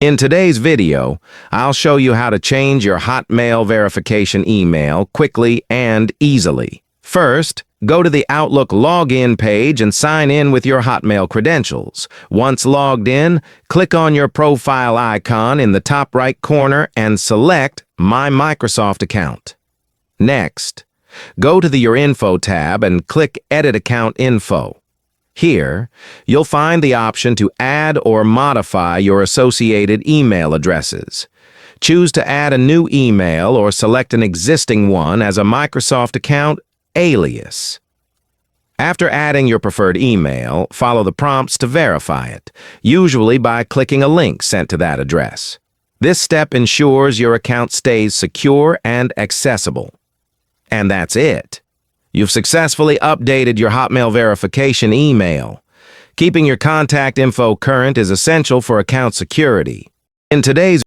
In today's video, I'll show you how to change your Hotmail verification email quickly and easily. First, go to the Outlook login page and sign in with your Hotmail credentials. Once logged in, click on your profile icon in the top right corner and select My Microsoft Account. Next, go to the Your Info tab and click Edit Account Info. Here, you'll find the option to add or modify your associated email addresses. Choose to add a new email or select an existing one as a Microsoft account alias. After adding your preferred email, follow the prompts to verify it, usually by clicking a link sent to that address. This step ensures your account stays secure and accessible. And that's it. You've successfully updated your Hotmail verification email. Keeping your contact info current is essential for account security. In today's